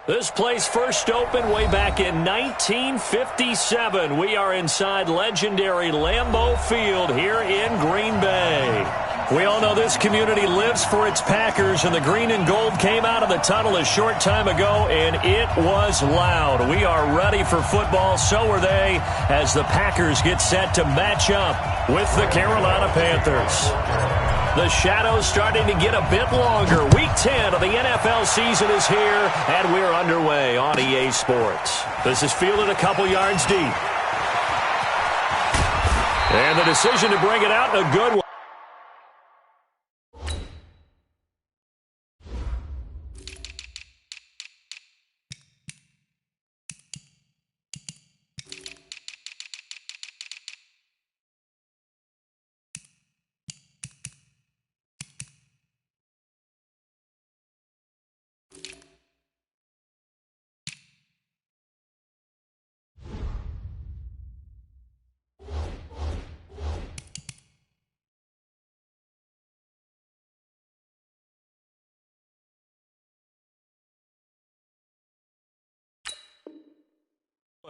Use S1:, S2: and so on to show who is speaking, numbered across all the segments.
S1: This place first opened way back in 1957. We are inside legendary Lambeau Field here in Green Bay. We all know this community lives for its Packers, and the green and gold came out of the tunnel a short time ago, and it was loud. We are ready for football, so are they, as the Packers get set to match up with the Carolina Panthers. The shadows starting to get a bit longer. Week 10 of the NFL season is here, and we're underway on EA Sports. This is fielded a couple yards deep. And the decision to bring it out in a good one.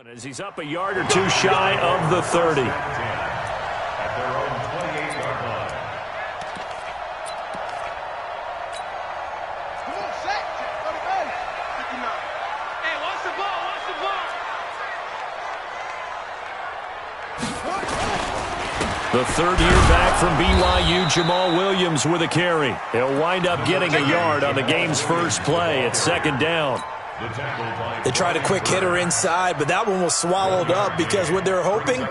S1: As he's up a yard or two shy of the 30.
S2: At their own 28-yard line.
S3: Come on, Shaq. Go to base. 59. Hey, watch the ball. Watch the ball.
S1: The third year back from BYU, Jamal Williams with a carry. He'll wind up getting a yard on the game's first play at second down.
S4: They tried a quick hitter inside, but that one was swallowed up because what they're hoping,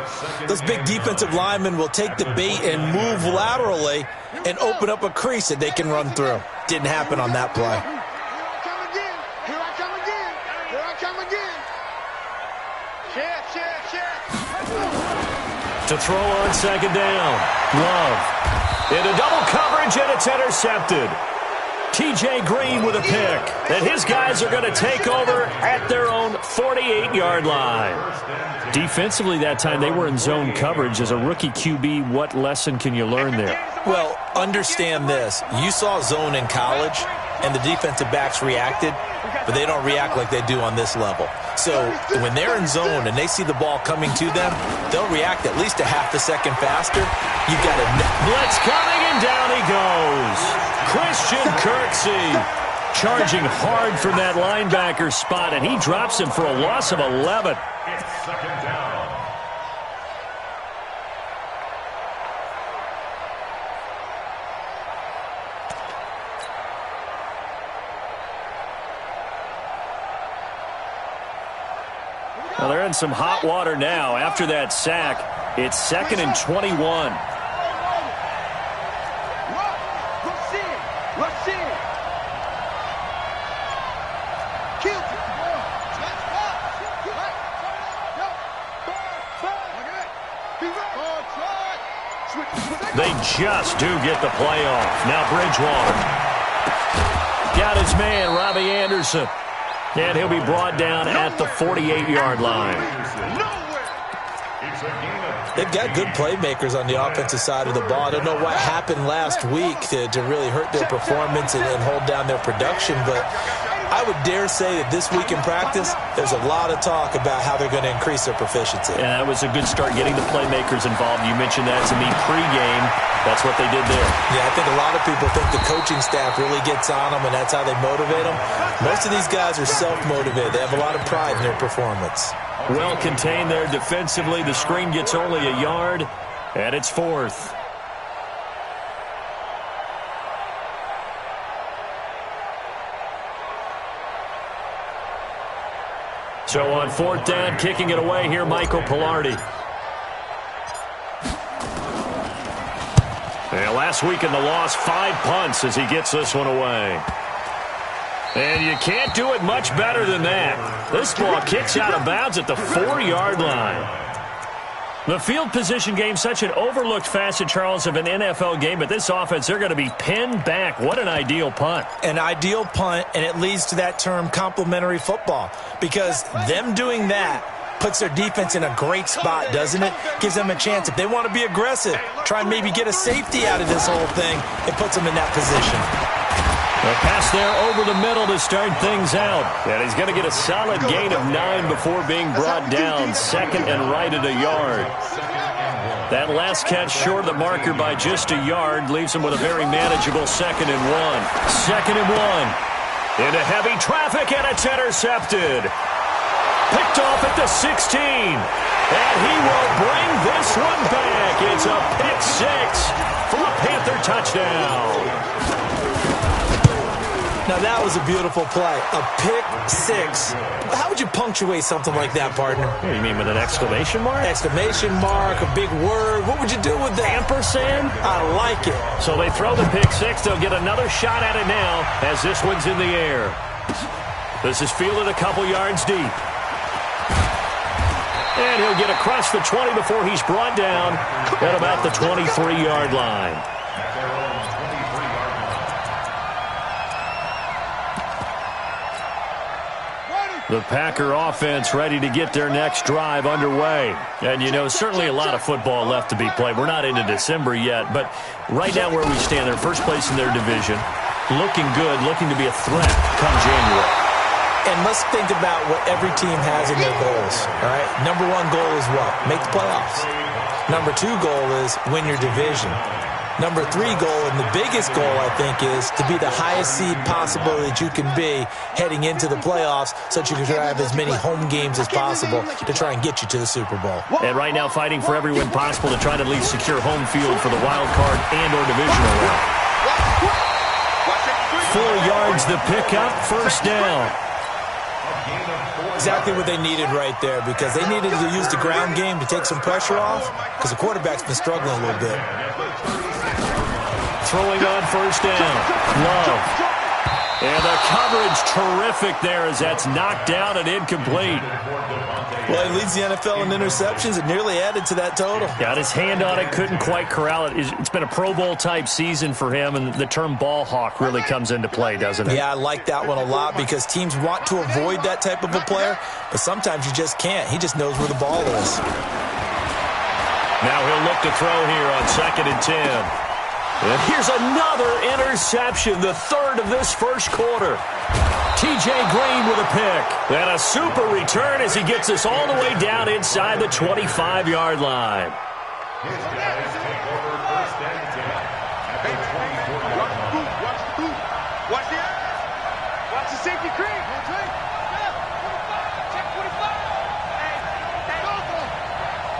S4: those big defensive linemen will take the bait and move laterally and open up a crease that they can run through. Didn't happen on that play.
S3: Here I come again.
S1: To throw on second down. Love. Into double coverage, and it's intercepted. T.J. Green with a pick. And his guys are going to take over at their own 48-yard line. Defensively that time, they were in zone coverage. As a rookie QB, what lesson can you learn there?
S4: Well, understand this. You saw zone in college, and the defensive backs reacted, but they don't react like they do on this level. So when they're in zone and they see the ball coming to them, they'll react at least a half a second faster. You've got a
S1: blitz coming, and down he goes. Christian Kirksey charging hard from that linebacker spot, and he drops him for a loss of 11.
S2: It's second down.
S1: Well, they're in some hot water now. After that sack, it's 2nd and 21. They just do get the playoff. Now Bridgewater. Got his man, Robbie Anderson. And he'll be brought down at the 48-yard line.
S4: They've got good playmakers on the offensive side of the ball. I don't know what happened last week to really hurt their performance and hold down their production, but I would dare say that this week in practice, there's a lot of talk about how they're going to increase their proficiency.
S1: And that was a good start, getting the playmakers involved. You mentioned that to me pregame. That's what they did there.
S4: Yeah, I think a lot of people think the coaching staff really gets on them, and that's how they motivate them. Most of these guys are self-motivated. They have a lot of pride in their performance.
S1: Well contained there defensively. The screen gets only a yard, and it's 4th. So on 4th down, kicking it away here, Michael Pilardi. And last week in the loss, 5 punts as he gets this one away. And you can't do it much better than that. This ball kicks out of bounds at the 4-yard line. The field position game, such an overlooked facet, Charles, of an NFL game, but this offense, they're going to be pinned back. What an ideal punt.
S4: An ideal punt, and it leads to that term complementary football, because them doing that puts their defense in a great spot, doesn't it? Gives them a chance. If they want to be aggressive, try and maybe get a safety out of this whole thing, it puts them in that position.
S1: A pass there over the middle to start things out. And he's going to get a solid gain of 9 before being brought down. Second and right at a yard. That last catch short of the marker by just a yard leaves him with a very manageable 2nd and 1. 2nd and 1. Into heavy traffic, and it's intercepted. Picked off at the 16. And he will bring this one back. It's a pick 6 for a Panther touchdown.
S4: Now, that was a beautiful play. A pick 6. How would you punctuate something like that, partner?
S1: What do you mean, with an exclamation mark?
S4: Exclamation mark, a big word. What would you do with that?
S1: Ampersand?
S4: I like it.
S1: So they throw the pick 6. They'll get another shot at it now as this one's in the air. This is fielded a couple yards deep. And he'll get across the 20 before he's brought down at about the 23-yard line. The Packer offense ready to get their next drive underway. And, you know, certainly a lot of football left to be played. We're not into December yet, but right now where we stand, they're first place in their division. Looking good, looking to be a threat come January.
S4: And let's think about what every team has in their goals, all right? Number 1 goal is what? Make the playoffs. Number 2 goal is win your division. Number 3 goal, and the biggest goal, I think, is to be the highest seed possible that you can be heading into the playoffs so that you can have as many home games as possible to try and get you to the Super Bowl.
S1: And right now fighting for every win possible to try to at least secure home field for the wild card and or divisional round. 4 yards the pickup, first down.
S4: Exactly what they needed right there, because they needed to use the ground game to take some pressure off, because the quarterback's been struggling a little bit.
S1: Throwing on first down. Love. And the coverage terrific there as that's knocked down and incomplete.
S4: Well, he leads the NFL in interceptions and nearly added to that total.
S1: Got his hand on it, couldn't quite corral it. It's been a Pro Bowl-type season for him, and the term ball hawk really comes into play, doesn't it?
S4: Yeah, I like that one a lot because teams want to avoid that type of a player, but sometimes you just can't. He just knows where the ball is.
S1: Now he'll look to throw here on 2nd and 10. And here's another interception, the 3rd of this first quarter. T.J. Green with a pick. And a super return as he gets us all the way down inside the 25-yard line.
S3: Watch the safety creep. Check 25.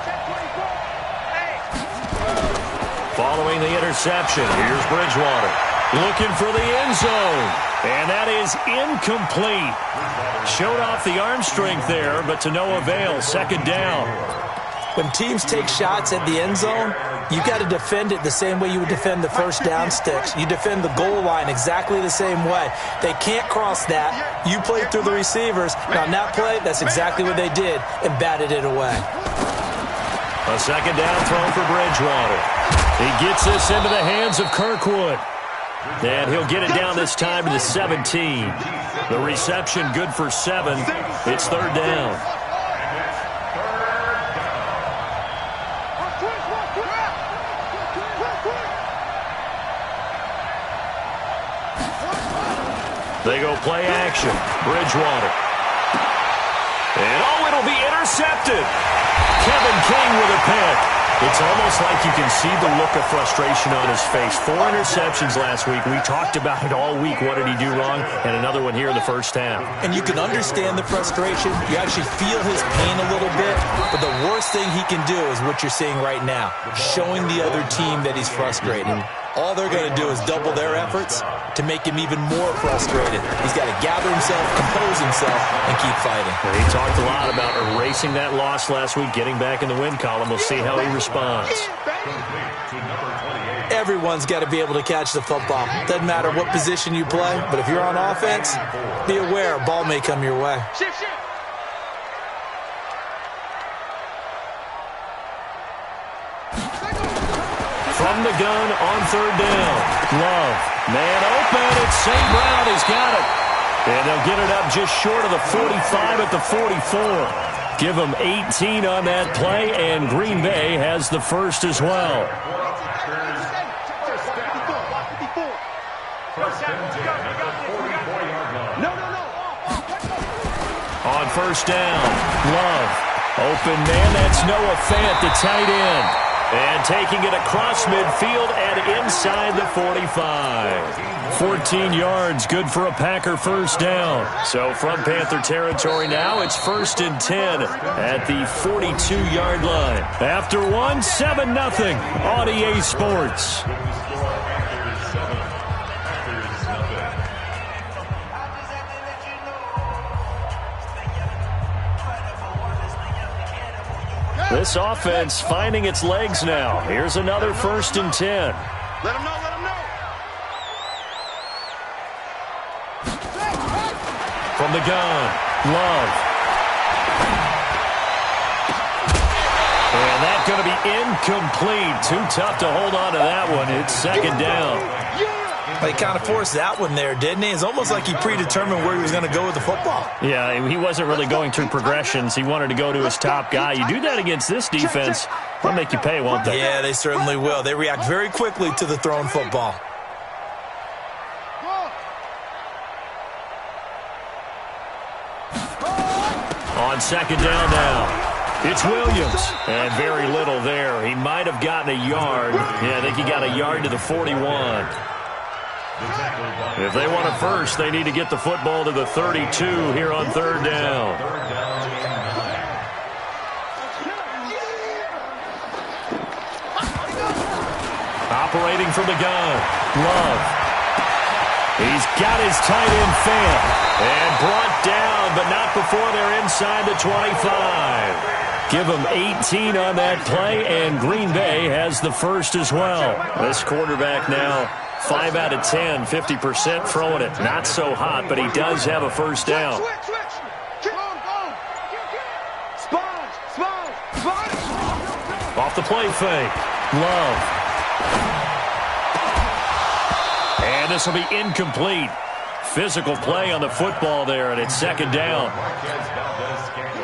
S3: Check 24.
S1: Following the interception, here's Bridgewater. Looking for the end zone. And that is incomplete. Showed off the arm strength there, but to no avail. 2nd down.
S4: When teams take shots at the end zone, you got to defend it the same way you would defend the first down sticks. You defend the goal line exactly the same way. They can't cross that. You play through the receivers. Now, on that play, that's exactly what they did and batted it away.
S1: A 2nd down throw for Bridgewater. He gets this into the hands of Kirkwood. And he'll get it down this time to the 17. The reception good for 7. It's 3rd down. They go play action. Bridgewater. And it'll be intercepted. Kevin King with a pick. It's almost like you can see the look of frustration on his face. 4 interceptions last week. We talked about it all week. What did he do wrong? And another one here in the first half.
S4: And you can understand the frustration. You actually feel his pain a little bit. But the worst thing he can do is what you're seeing right now, showing the other team that he's frustrated. All they're going to do is double their efforts to make him even more frustrated. He's got to gather himself, compose himself, and keep fighting.
S1: Well, he talked a lot about erasing that loss last week, getting back in the win column. We'll see how he responds.
S4: Everyone's got to be able to catch the football. Doesn't matter what position you play, but if you're on offense, be aware a ball may come your way.
S1: From the gun on 3rd down. Love. Man open. It's St. Brown. He's got it. And they'll get it up just short of the 45 at the 44. Give them 18 on that play, and Green Bay has the first as well. first down. Love. Open man, that's Noah Fant, the tight end. And taking it across midfield and inside the 45. 14 yards, good for a Packer first down. So from Panther territory now, it's 1st and 10 at the 42-yard line. After 7-0 on EA Sports. This offense finding its legs now. Here's another 1st and 10.
S3: Let him know, let him know.
S1: From the gun, Love. And that's going to be incomplete. Too tough to hold on to that one. It's 2nd down.
S4: He kind of forced that one there, didn't he? It's almost like he predetermined where he was going to go with the football.
S1: Yeah, he wasn't really going through progressions. He wanted to go to his top guy. You do that against this defense, they'll make you pay, won't they?
S4: Yeah, they certainly will. They react very quickly to the thrown football.
S1: On 2nd down now. It's Williams. And very little there. He might have gotten a yard. Yeah, I think he got a yard to the 41. If they want a first, they need to get the football to the 32 here on 3rd down. Operating from the gun, Love. He's got his tight end Fant. And brought down, but not before they're inside the 25. Give them 18 on that play, and Green Bay has the first as well. This quarterback now 5 out of 10, 50% throwing it. Not so hot, but he does have a first down. Off the play fake. Love. And this will be incomplete. Physical play on the football there, and it's 2nd down.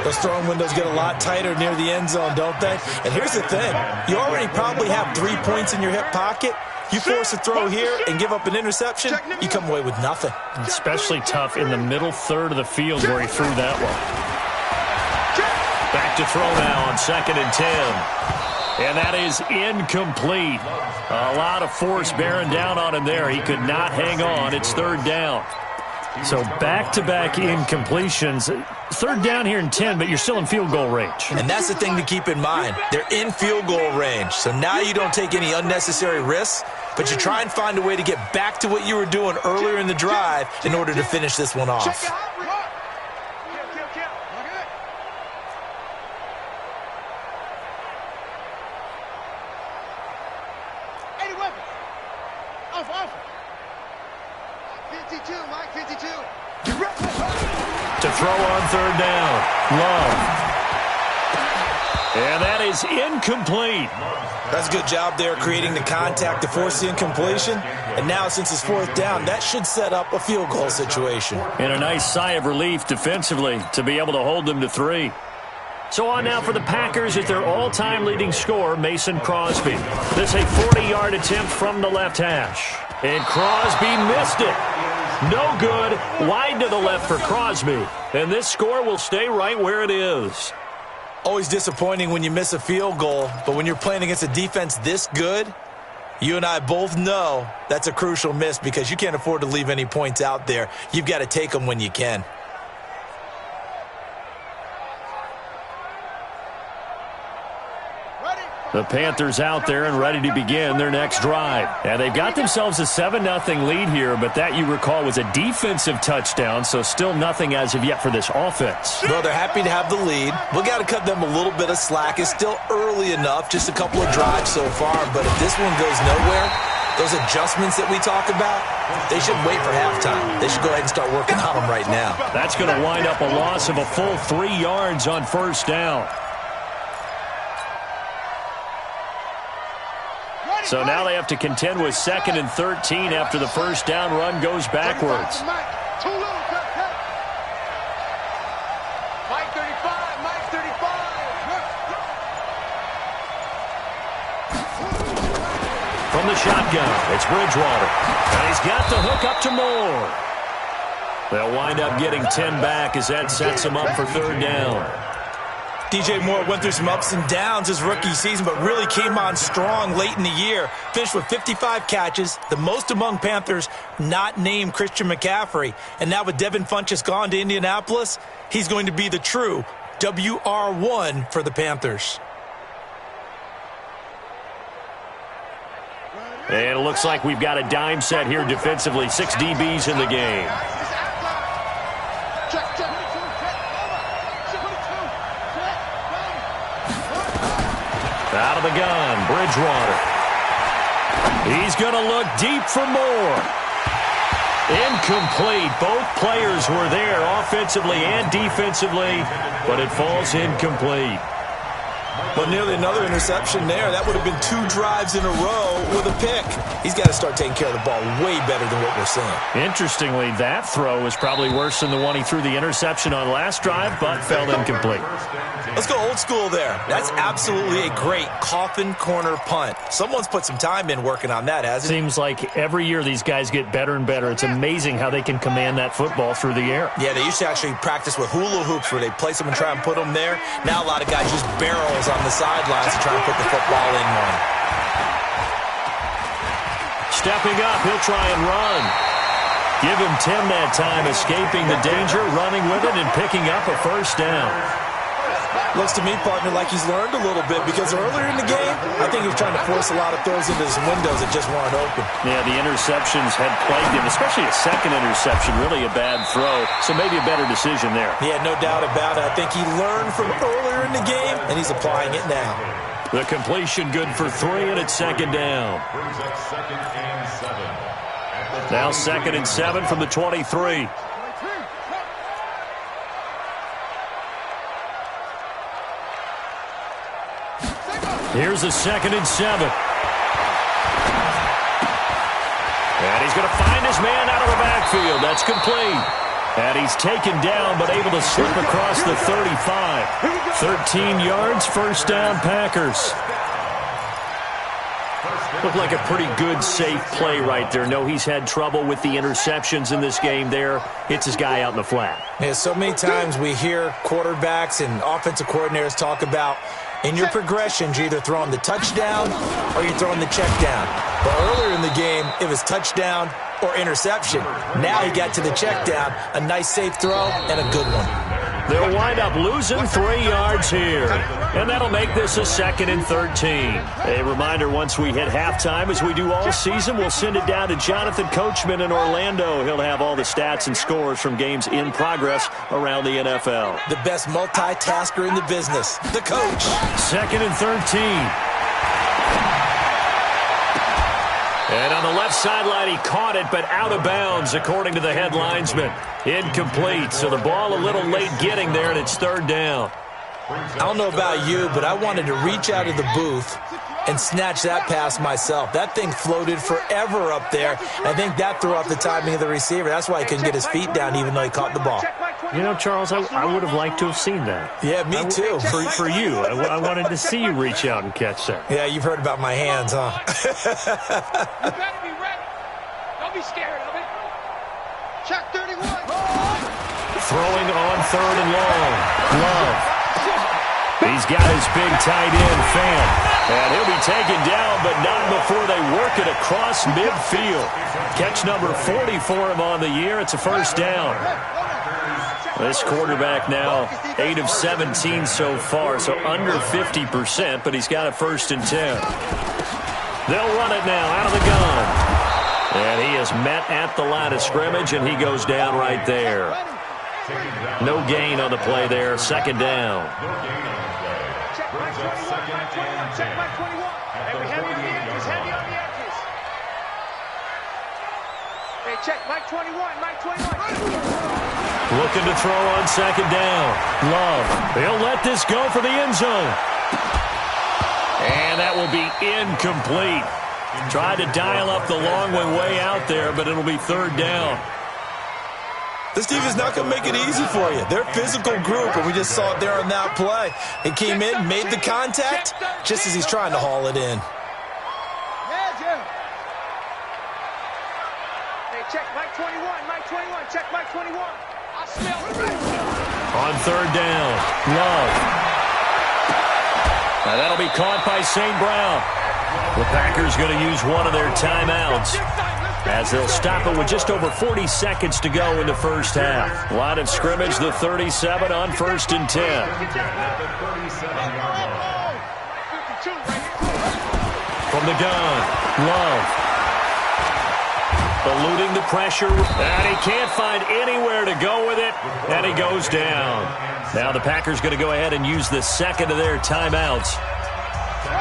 S4: Those throwing windows get a lot tighter near the end zone, don't they? And here's the thing. You already probably have 3 points in your hip pocket. You force a throw here and give up an interception, you come away with nothing.
S1: Especially tough in the middle third of the field where he threw that one. Back to throw now on 2nd and 10. And that is incomplete. A lot of force bearing down on him there. He could not hang on. It's 3rd down. So back-to-back incompletions. 3rd down here in 10, but you're still in field goal range.
S4: And that's the thing to keep in mind. They're in field goal range. So now you don't take any unnecessary risks, but you try and find a way to get back to what you were doing earlier in the drive in order to finish this one off.
S1: To throw on 3rd down, Love. And that is incomplete.
S4: That's a good job there creating the contact to force the incompletion. And now since it's 4th down, that should set up a field goal situation.
S1: And a nice sigh of relief defensively to be able to hold them to 3. So on now for the Packers is their all-time leading scorer, Mason Crosby. This a 40-yard attempt from the left hash. And Crosby missed it. No good. Wide to the left for Crosby. And this score will stay right where it is.
S4: Always disappointing when you miss a field goal, but when you're playing against a defense this good, you and I both know that's a crucial miss because you can't afford to leave any points out there. You've got to take them when you can.
S1: The Panthers out there and ready to begin their next drive. And they've got themselves a 7-0 lead here, but that, you recall, was a defensive touchdown, so still nothing as of yet for this offense.
S4: Well, they're happy to have the lead. We've got to cut them a little bit of slack. It's still early enough, just a couple of drives so far, but if this one goes nowhere, those adjustments that we talk about, they should wait for halftime. They should go ahead and start working on them right now.
S1: That's going to wind up a loss of a full 3 yards on 1st down. So now they have to contend with 2nd and 13 after the first down run goes backwards.
S3: Mike 35, Mike 35.
S1: From the shotgun, it's Bridgewater. And he's got the hook up to Moore. They'll wind up getting 10 back as that sets them up for third down.
S4: DJ Moore went through some ups and downs his rookie season, but really came on strong late in the year. Finished with 55 catches, the most among Panthers not named Christian McCaffrey. And now with Devin Funchess gone to Indianapolis, he's going to be the true WR1 for the Panthers.
S1: And it looks like we've got a dime set here defensively. 6 DBs in the game. Out of the gun, Bridgewater. He's going to look deep for more. Incomplete. Both players were there offensively and defensively, but it falls incomplete.
S4: But nearly another interception there. That would have been 2 drives in a row with a pick. He's got to start taking care of the ball way better than what we're seeing.
S1: Interestingly, that throw was probably worse than the one he threw the interception on last drive, but fell incomplete.
S4: Let's go old school there. That's absolutely a great coffin corner punt. Someone's put some time in working on that, hasn't it?
S1: Seems like every year these guys get better and better. It's amazing how they can command that football through the air.
S4: Yeah, they used to actually practice with hula hoops where they place them and try and put them there. Now a lot of guys use barrels on the sidelines to try and put the football in one.
S1: Stepping up, he'll try and run. Give him 10 that time, escaping the danger, running with it, and picking up a first down.
S4: Looks to me, partner, like he's learned a little bit because earlier in the game, I think he was trying to force a lot of throws into some windows that just weren't open.
S1: Yeah, the interceptions had plagued him, especially a second interception, really a bad throw, so maybe a better decision there.
S4: Yeah, no doubt about it. I think he learned from earlier in the game, and he's applying it now.
S1: The completion good for 3, and it's second down.
S2: Brings up 2nd and 7.
S1: Now 2nd and 7 from the 23. Here's a 2nd and 7. And he's going to find his man out of the backfield. That's complete. And he's taken down, but able to slip across the 35. 13 yards, first down, Packers. Looked like a pretty good, safe play right there. No, he's had trouble with the interceptions in this game there. Hits his guy out in the flat.
S4: Yeah, so many times we hear quarterbacks and offensive coordinators talk about in your progressions, you're either throwing the touchdown or you're throwing the check down. But earlier in the game, it was touchdown or interception. Now he got to the check down, a nice safe throw, and a good one.
S1: They'll wind up losing 3 yards here. And that'll make this a 2nd and 13. A reminder, once we hit halftime, as we do all season, we'll send it down to Jonathan Coachman in Orlando. He'll have all the stats and scores from games in progress around the NFL.
S4: The best multitasker in the business, the coach.
S1: 2nd and 13. And on the left sideline, he caught it, but out of bounds, according to the head linesman. Incomplete, so the ball a little late getting there, and it's 3rd down.
S4: I don't know about you, but I wanted to reach out of the booth and snatch that pass myself. That thing floated forever up there. I think that threw off the timing of the receiver. That's why he couldn't get his feet down, even though he caught the ball.
S1: You know, Charles, I would have liked to have seen that.
S4: Yeah, me too.
S1: For you. I wanted to see you reach out and catch that.
S4: Yeah, you've heard about my hands, huh?
S3: You better be ready. Don't be scared of it. Check 31.
S1: Throwing on 3rd and long. Love. He's got his big tight end, Fan. And he'll be taken down, but not before they work it across midfield. Catch number 40 for him on the year. It's a first down. This quarterback now 8 of 17 so far, so under 50%, but he's got a 1st and 10. They'll run it now out of the gun. And he is met at the line of scrimmage, and he goes down right there. No gain on the play there, 2nd down.
S2: Brings up 2nd and 10. At the 48-yard line.
S3: Hey, check Mike 21, Mike 21.
S1: Looking to throw on 2nd down. Love. He'll let this go for the end zone. And that will be incomplete. Tried to dial up the long one way out there, but it'll be 3rd down.
S4: This team is not going to make it easy for you. They're a physical group, and we just saw it there on that play. He came in, made the contact, just as he's trying to haul it in.
S3: Hey, check Mike 21, Mike 21.
S2: Check Mike 21. I smell it.
S1: On third down, Love. Now that'll be caught by St. Brown. The Packers going to use one of their timeouts as they'll stop it with just over 40 seconds to go in the first half. Line of scrimmage, the 37 on 1st and 10. From the gun, Love. Eluding the pressure, and he can't find anywhere to go with it, and he goes down. Now the Packers going to go ahead and use the second of their timeouts,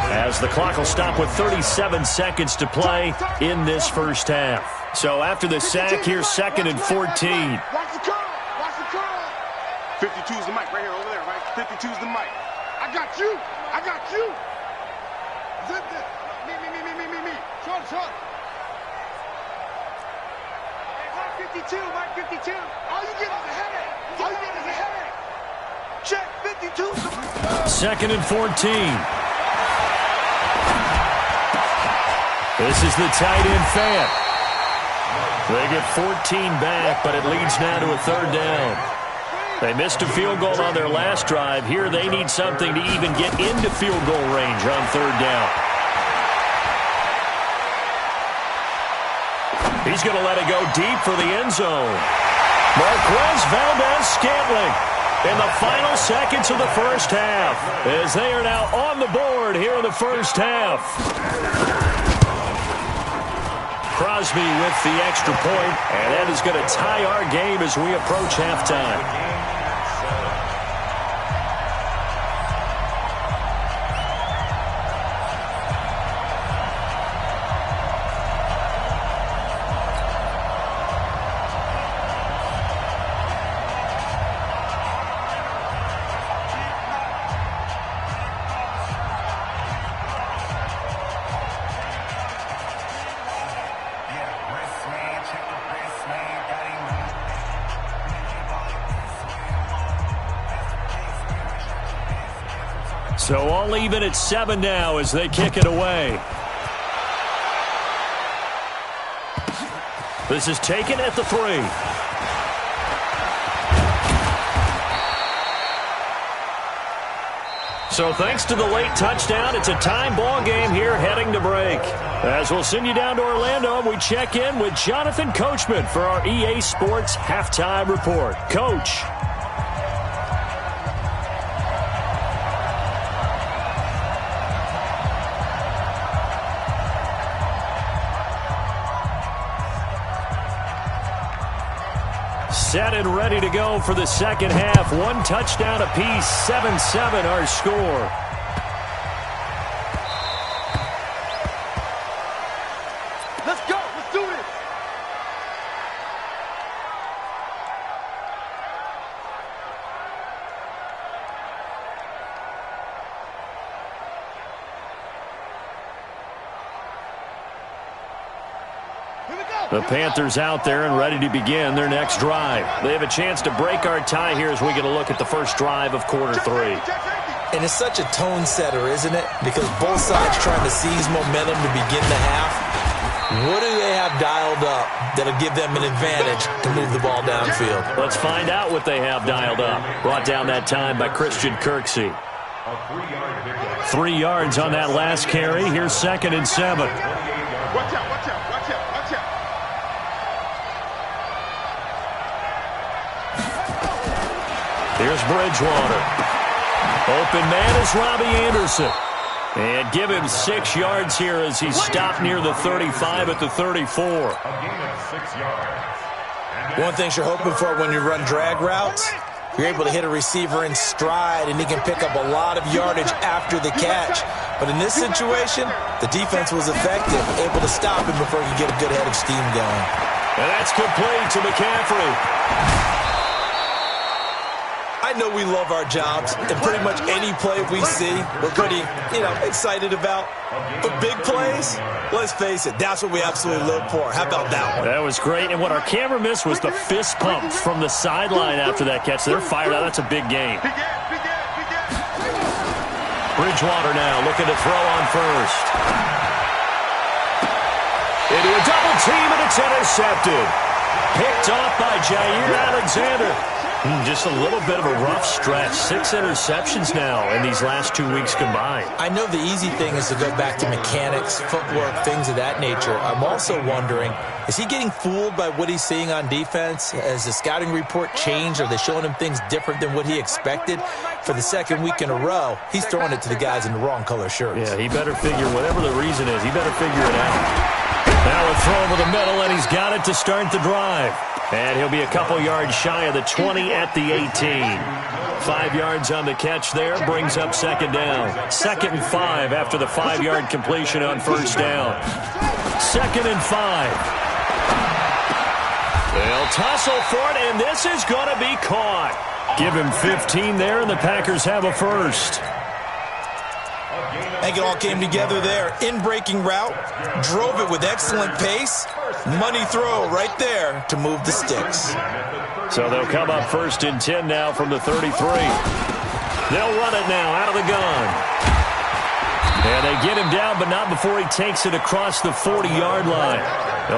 S1: as the clock will stop with 37 seconds to play in this first half. So after the sack, here's 2nd and 14.
S5: Watch the curl. Watch the curl. 52's the mic right here, over there, right? 52's the mic. I got you. I got you. Zip this. Me. Short.
S2: Mike 52, Mike 52.
S5: All you get is a headache. All you get is a headache. Check 52.
S1: 2nd and 14. This is the tight end Fant. They get 14 back, but it leads now to a third down. They missed a field goal on their last drive. Here they need something to even get into field goal range on third down. He's going to let it go deep for the end zone. Marquez Valdez-Scantling in the final seconds of the first half, as they are now on the board here in the first half. Crosby with the extra point, and that is going to tie our game as we approach halftime. So all even at 7 now as they kick it away. This is taken at the 3. So thanks to the late touchdown, it's a time ball game here heading to break. As we'll send you down to Orlando, we check in with Jonathan Coachman for our EA Sports Halftime Report. Coach. Set and ready to go for the second half. One touchdown apiece, 7-7 our score.
S5: Let's go. Let's do this.
S1: The Panthers out there and ready to begin their next drive. They have a chance to break our tie here as we get a look at the first drive of quarter 3.
S4: And it's such a tone setter, isn't it? Because both sides trying to seize momentum to begin the half. What do they have dialed up that'll give them an advantage to move the ball downfield?
S1: Let's find out what they have dialed up. Brought down that time by Christian Kirksey. 3 yards on that last carry. Here's 2nd and 7.
S5: Watch out.
S1: Here's Bridgewater. Open man is Robbie Anderson. And give him 6 yards here as he stopped near the 35 at the 34.
S4: One thing you're hoping for when you run drag routes, you're able to hit a receiver in stride and he can pick up a lot of yardage after the catch. But in this situation, the defense was effective, able to stop him before he could get a good head of steam going.
S1: And that's complete to McCaffrey.
S4: I know we love our jobs, and pretty much any play we see, we're pretty, excited about. But big plays, let's face it, that's what we absolutely live for. How about that one?
S1: That was great, and what our camera missed was the fist pump from the sideline after that catch. They're fired out. That's a big game. Bridgewater now looking to throw on first. Into a double team, and it's intercepted. Picked off by Jair Alexander. Just a little bit of a rough stretch. 6 interceptions now in these last 2 weeks combined.
S4: I know the easy thing is to go back to mechanics, footwork, things of that nature. I'm also wondering, is he getting fooled by what he's seeing on defense? Has the scouting report changed? Are they showing him things different than what he expected? For the second week in a row, he's throwing it to the guys in the wrong color shirts.
S1: Yeah, he better figure, whatever the reason is, he better figure it out. Now a throw over the middle, and he's got it to start the drive. And he'll be a couple yards shy of the 20 at the 18. 5 yards on the catch there, brings up second down. 2nd and 5 after the 5-yard completion on first down. 2nd and 5. They'll tussle for it, and this is going to be caught. Give him 15 there, and the Packers have a first.
S4: I think it all came together there. In-breaking route, drove it with excellent pace. Money throw right there to move the sticks.
S1: So they'll come up 1st and 10 now from the 33. They'll run it now out of the gun. And they get him down, but not before he takes it across the 40-yard line.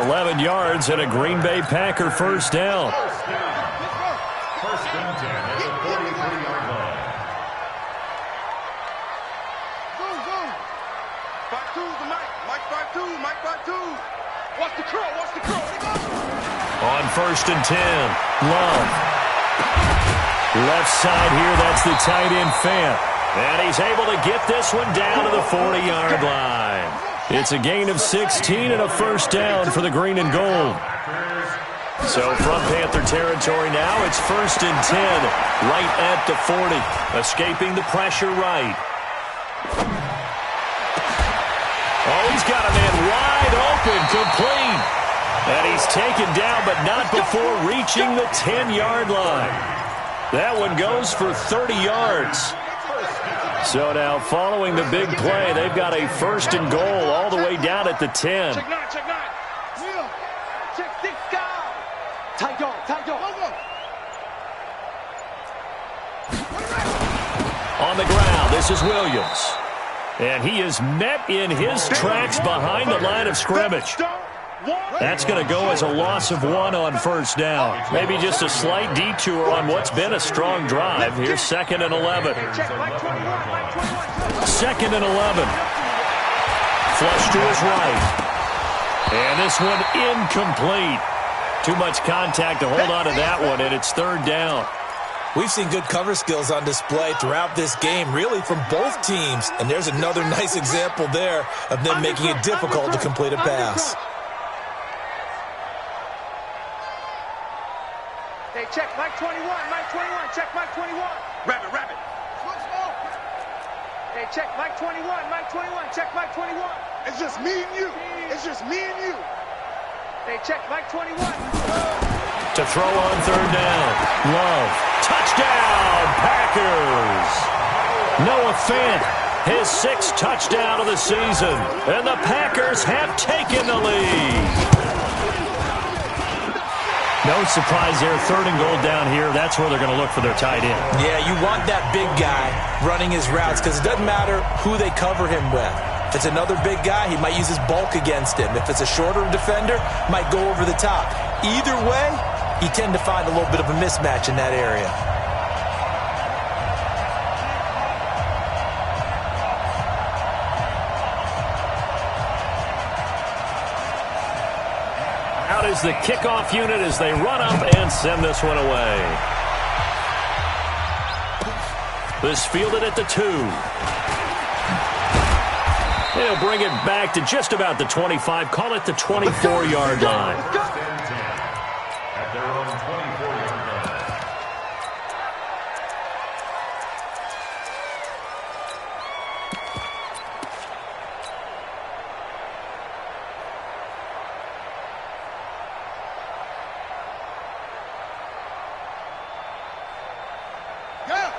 S1: 11 yards and a Green Bay Packer first down.
S6: 1st and 10 at the 43-yard line.
S5: Mike 5-2.
S3: Watch the curl, watch the curl.
S1: On 1st and 10, Love. Left side here, that's the tight end Fant. And he's able to get this one down to the 40-yard line. It's a gain of 16 and a first down for the green and gold. So from Panther territory now, it's 1st and 10, right at the 40. Escaping the pressure right. Oh, he's got a man wide open, complete. And he's taken down, but not before reaching the 10-yard line. That one goes for 30 yards. So now, following the big play, they've got a 1st and goal all the way down at the 10.
S3: Check 9, check 9. Check 6 down. Tight dog, tight dog.
S1: On the ground, this is Williams. And he is met in his tracks behind the line of scrimmage. That's going to go as a loss of 1 on first down. Maybe just a slight detour on what's been a strong drive. Here's 2nd and 11. 2nd and 11. Flush to his right. And this one incomplete. Too much contact to hold on to that one, and it's 3rd down.
S4: We've seen good cover skills on display throughout this game, really from both teams. And there's another nice example there of them making it difficult to complete a pass.
S3: Hey, check Mike 21, check Mike 21.
S5: Rabbit.
S3: Hey, check Mike 21, check Mike 21.
S5: It's just me and you.
S3: Hey, check Mike 21.
S1: To throw on 3rd down. Love. Touchdown, Packers. Noah Fant, his 6th touchdown of the season. And the Packers have taken the lead. No surprise there. 3rd and goal down here. That's where they're going to look for their tight end.
S4: Yeah, you want that big guy running his routes because it doesn't matter who they cover him with. If it's another big guy, he might use his bulk against him. If it's a shorter defender, might go over the top. Either way, you tend to find a little bit of a mismatch in that area.
S1: Out is the kickoff unit as they run up and send this one away. This fielded at the 2. They'll bring it back to just about the 25. Call it the 24-yard line.
S6: At their own 24-yard line.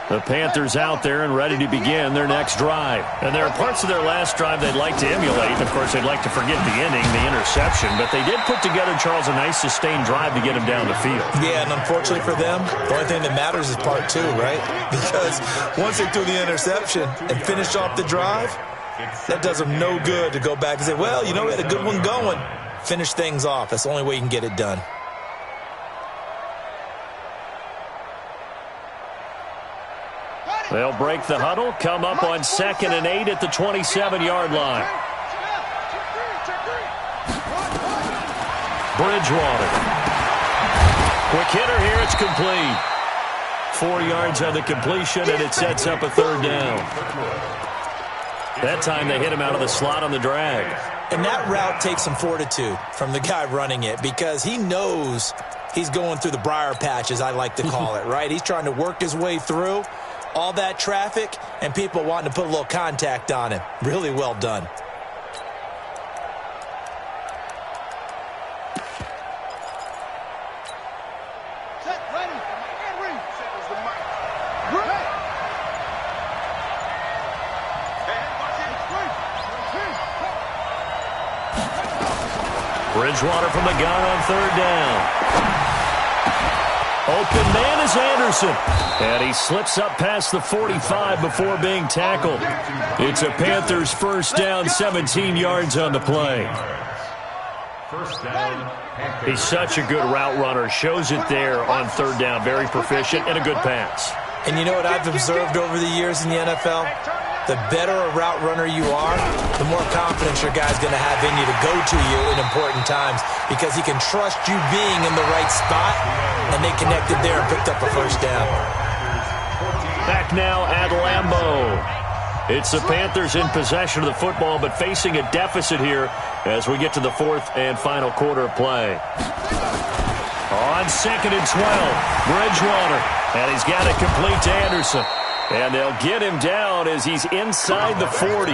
S1: The Panthers out there and ready to begin their next drive. And there are parts of their last drive they'd like to emulate. Of course, they'd like to forget the ending, the interception. But they did put together, Charles, a nice sustained drive to get him down the field.
S4: Yeah, and unfortunately for them, the only thing that matters is part 2, right? Because once they threw the interception and finished off the drive, that does them no good to go back and say, well, you know, we had a good one going. Finish things off. That's the only way you can get it done.
S1: They'll break the huddle, come up on 2nd and 8 at the 27-yard line. Bridgewater. Quick hitter here, it's complete. 4 yards on the completion, and it sets up a 3rd down. That time they hit him out of the slot on the drag.
S4: And that route takes some fortitude from the guy running it because he knows he's going through the briar patch, as I like to call it, right? He's trying to work his way through all that traffic and people wanting to put a little contact on him. Really well done.
S1: Bridgewater from the gun on 3rd down. Open man is Anderson. And he slips up past the 45 before being tackled. It's a Panthers 1st down, 17 yards on the play. He's such a good route runner. Shows it there on 3rd down. Very proficient and a good pass.
S4: And you know what I've observed over the years in the NFL? The better a route runner you are, the more confidence your guy's going to have in you to go to you in important times because he can trust you being in the right spot, and they connected there and picked up a 1st down.
S1: Back now at Lambeau. It's the Panthers in possession of the football, but facing a deficit here as we get to the 4th and final quarter of play. On 2nd and 12, Bridgewater, and he's got it complete to Anderson. And they'll get him down as he's inside the 40.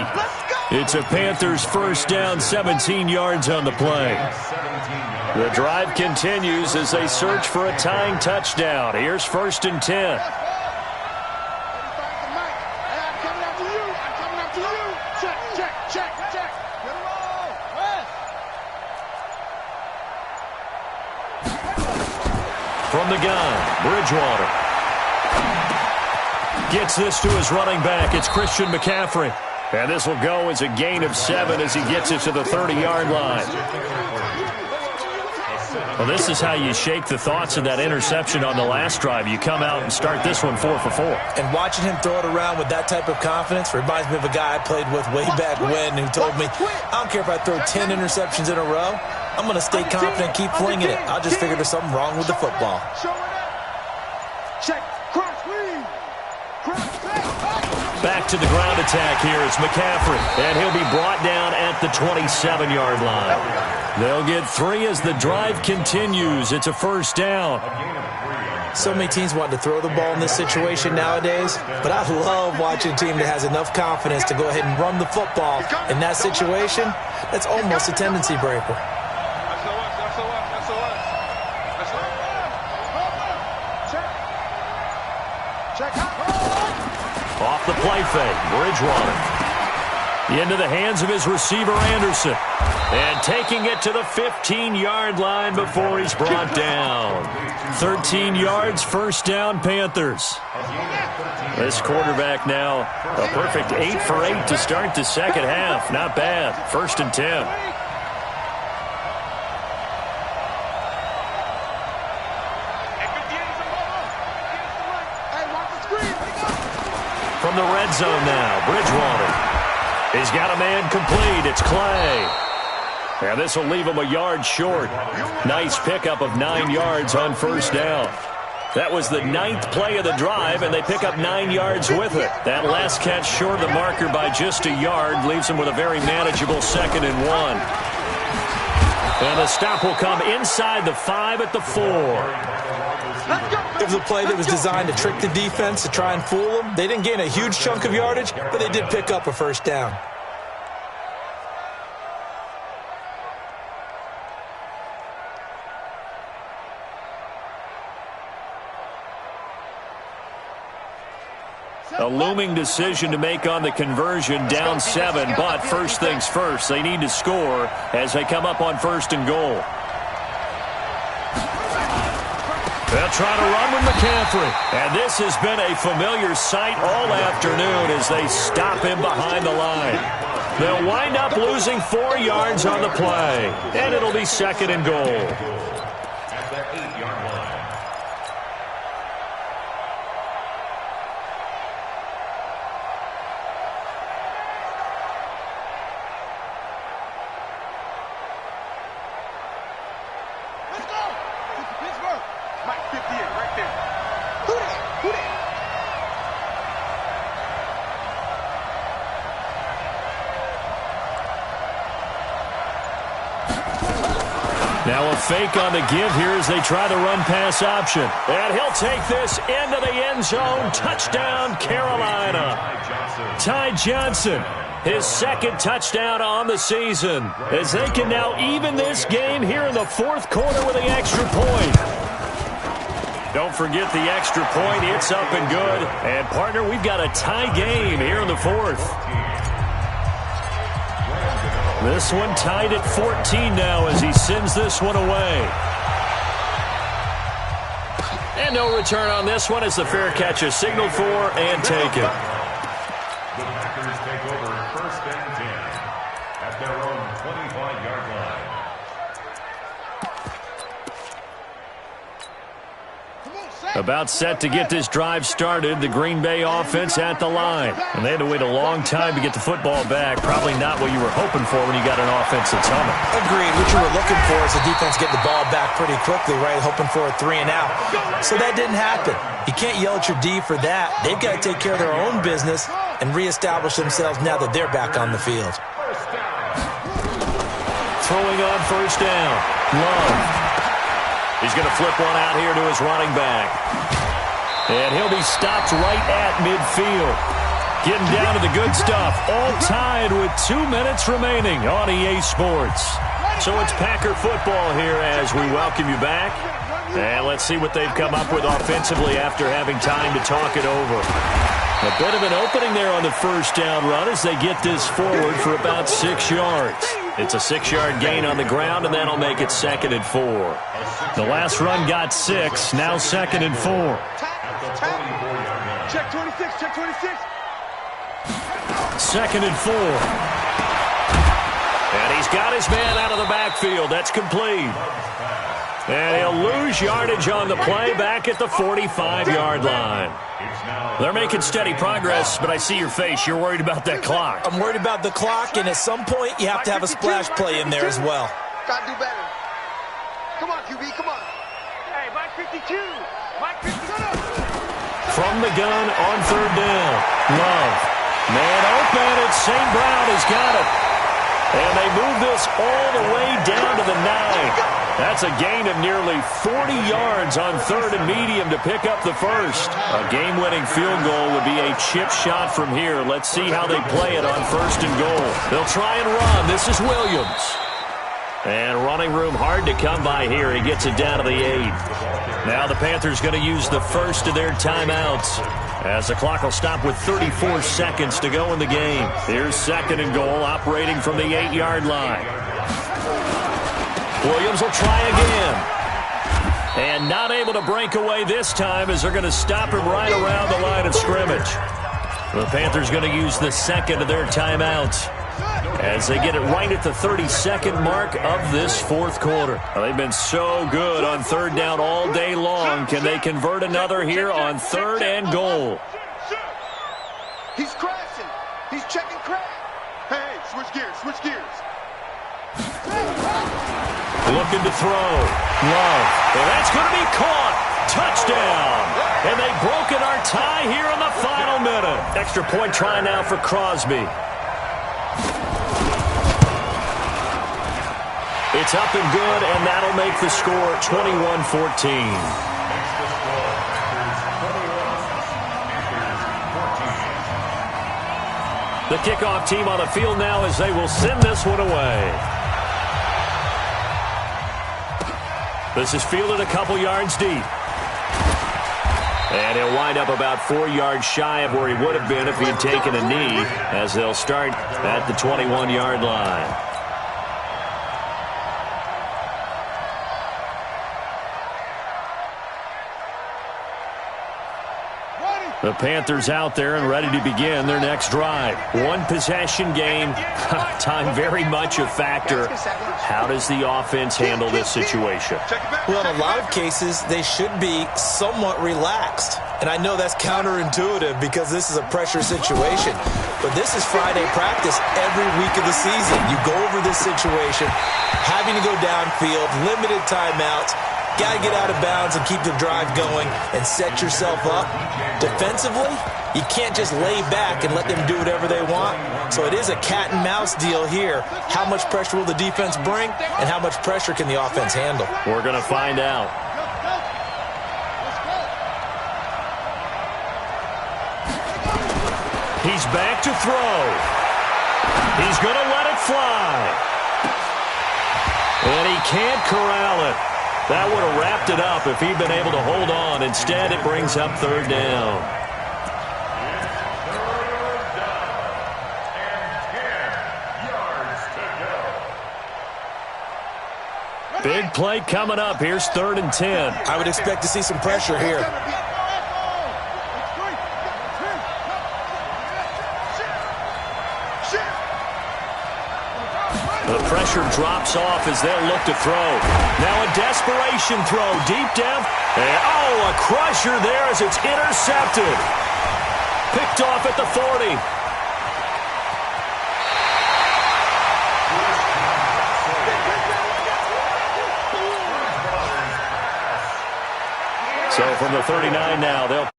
S1: It's a Panthers 1st down, 17 yards on the play. The drive continues as they search for a tying touchdown. Here's 1st and 10. From the gun, Bridgewater. Gets this to his running back. It's Christian McCaffrey. And this will go as a gain of 7 as he gets it to the 30-yard line. Well, this is how you shake the thoughts of that interception on the last drive. You come out and start this one 4 for 4.
S4: And watching him throw it around with that type of confidence reminds me of a guy I played with way back when who told me, I don't care if I throw 10 interceptions in a row. I'm going to stay confident and keep flinging it. I'll just figure there's something wrong with the football.
S2: Check. Cross, lead.
S1: Back to the ground attack here is McCaffrey, and he'll be brought down at the 27-yard line. They'll get 3 as the drive continues. It's a 1st down.
S4: So many teams want to throw the ball in this situation nowadays, but I love watching a team that has enough confidence to go ahead and run the football. In that situation, that's almost a tendency breaker.
S1: Off the play fake, Bridgewater. Into the hands of his receiver, Anderson. And taking it to the 15-yard line before he's brought down. 13 yards, 1st down, Panthers. This quarterback now, a perfect 8 for 8 to start the 2nd half. Not bad. 1st and 10. From the red zone now, Bridgewater. He's got a man complete. It's Clay. And this will leave him a yard short. Nice pickup of 9 yards on 1st down. That was the 9th play of the drive, and they pick up 9 yards with it. That last catch short of the marker by just a yard leaves him with a very manageable 2nd and 1. And the stop will come inside the 5 at the 4.
S4: It was a play that was designed to trick the defense, to try and fool them. They didn't gain a huge chunk of yardage, but they did pick up a 1st down.
S1: A looming decision to make on the conversion, down 7, but first things first, they need to score as they come up on 1st and goal. They'll try to run with McCaffrey. And this has been a familiar sight all afternoon as they stop him behind the line. They'll wind up losing 4 yards on the play. And it'll be 2nd and goal.
S6: At the 8-yard line.
S1: Now a fake on the give here as they try the run-pass option. And he'll take this into the end zone. Touchdown, Carolina. Ty Johnson, his second touchdown on the season, as they can now even this game here in the fourth quarter with the extra point. Don't forget the extra point. It's up and good. And, partner, we've got a tie game here in the fourth. This one tied at 14 now as he sends this one away. And no return on this one as the fair catch is signaled for and taken.
S6: The Packers take over 1st and 10 at their own 25-yard line.
S1: About set to get this drive started, the Green Bay offense at the line. And they had to wait a long time to get the football back. Probably not what you were hoping for when you got an offense that's humming.
S4: Agreed. What you were looking for is the defense getting the ball back pretty quickly, right? Hoping for a 3-and-out. So that didn't happen. You can't yell at your D for that. They've got to take care of their own business and reestablish themselves now that they're back on the field.
S1: Throwing on first down. Love. He's going to flip one out here to his running back. And he'll be stopped right at midfield. Getting down to the good stuff. All tied with 2 minutes remaining on EA Sports. So it's Packer football here as we welcome you back. And let's see what they've come up with offensively after having time to talk it over. A bit of an opening there on the first down run as they get this forward for about 6 yards. It's a 6-yard gain on the ground, and that'll make it 2nd and 4. The last run got 6, now 2nd and 4.
S2: Check 26, check 26.
S1: 2nd and 4. And he's got his man out of the backfield. That's complete. And he'll lose yardage on the play back at the 45-yard line. They're making steady progress, but I see your face. You're worried about that clock.
S4: I'm worried about the clock, and at some point, you have to have a splash play in there as well.
S5: Gotta do better. Come on, QB, come on.
S2: Hey, Mike 52. Mike 52.
S1: From the gun on third down. Love. Man open, and St. Brown has got it. And they move this all the way down to the 9. That's a gain of nearly 40 yards on 3rd and medium to pick up the first. A game-winning field goal would be a chip shot from here. Let's see how they play it on 1st and goal. They'll try and run. This is Williams. And running room hard to come by here. He gets it down to the 8. Now the Panthers going to use the first of their timeouts, as the clock will stop with 34 seconds to go in the game. Here's 2nd and goal, operating from the 8-yard line. Williams will try again. And not able to break away this time as they're going to stop him right around the line of scrimmage. The Panthers going to use the 2nd of their timeouts as they get it right at the 32nd mark of this fourth quarter. Well, they've been so good on 3rd down all day long. Can they convert another here on 3rd and goal?
S5: He's crashing. He's checking crash. Hey, switch gears, switch gears.
S1: Looking to throw. Love. And that's going to be caught. Touchdown. And they broke it, our tie here in the final minute. Extra point try now for Crosby. It's up and good, and that'll make the score 21-14. The kickoff team on the field now as they will send this one away. This is fielded a couple yards deep. And he'll wind up about 4 yards shy of where he would have been if he had taken a knee, as they'll start at the 21-yard line. The Panthers out there and ready to begin their next drive. One possession game. Time very much a factor. How does the offense handle this situation?
S4: Well, in a lot of cases, they should be somewhat relaxed. And I know that's counterintuitive because this is a pressure situation. But this is Friday practice every week of the season. You go over this situation, having to go downfield, limited timeouts. Got to get out of bounds and keep the drive going and set yourself up. Defensively, you can't just lay back and let them do whatever they want. So So it is a cat and mouse deal here. How much pressure will the defense bring, and how much pressure can the offense handle?
S1: We're going to find out. He's back to throw. He's going to let it fly. And he can't corral it. That would have wrapped it up if he'd been able to hold on. Instead, it brings up third down. Big play coming up. Here's 3rd and 10.
S4: I would expect to see some pressure here.
S1: The pressure drops off as they'll look to throw. Now a desperation throw deep down. And, oh, a crusher there as it's intercepted. Picked off at the 40. So from the 39 now, they'll